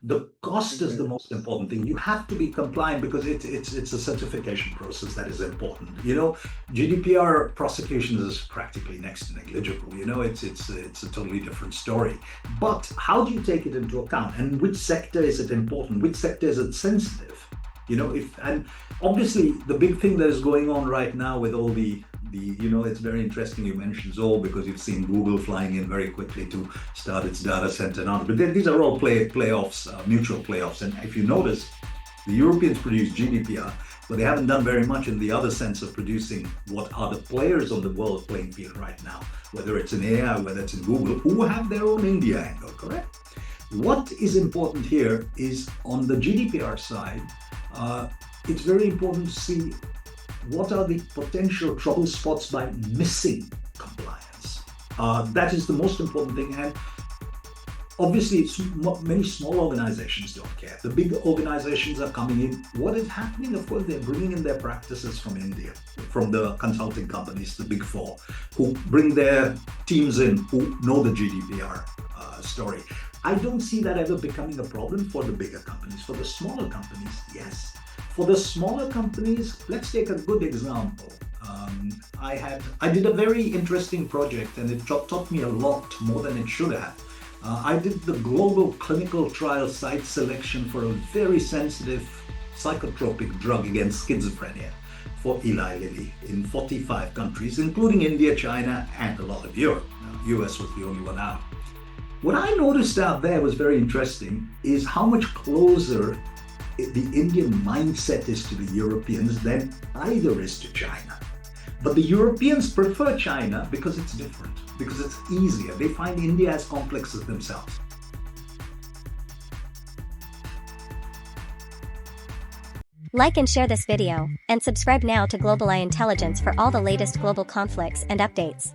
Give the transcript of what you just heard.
The cost is the most important thing. You have to be compliant because it's a certification process that is important. GDPR prosecution is practically next to negligible. It's a totally different story. But how do you take it into account? And which sector is it important? Which sector is it sensitive? And obviously the big thing that is going on right now with all the it's very interesting you mentioned Zoll, because you've seen Google flying in very quickly to start its data center now. But these are all playoffs, mutual playoffs. And if you notice, the Europeans produce GDPR, but they haven't done very much in the other sense of producing what are the players on the world playing field right now, whether it's in AI, whether it's in Google, who have their own India angle, correct? What is important here is on the GDPR side, it's very important to see what are the potential trouble spots by missing compliance. That is the most important thing. And obviously, many small organizations don't care. The big organizations are coming in. What is happening, of course, they're bringing in their practices from India, from the consulting companies, the big four, who bring their teams in who know the GDPR story. I don't see that ever becoming a problem for the bigger companies. For the smaller companies, yes. For the smaller companies, let's take a good example. I did a very interesting project, and it taught me a lot more than it should have. I did the global clinical trial site selection for a very sensitive psychotropic drug against schizophrenia for Eli Lilly in 45 countries, including India, China, and a lot of Europe. US was the only one out. What I noticed out there was very interesting is how much closer the Indian mindset is to the Europeans than either is to China. But the Europeans prefer China because it's different, because it's easier. They find India as complex as themselves. Like and share this video, and subscribe now to Global Eye Intelligence for all the latest global conflicts and updates.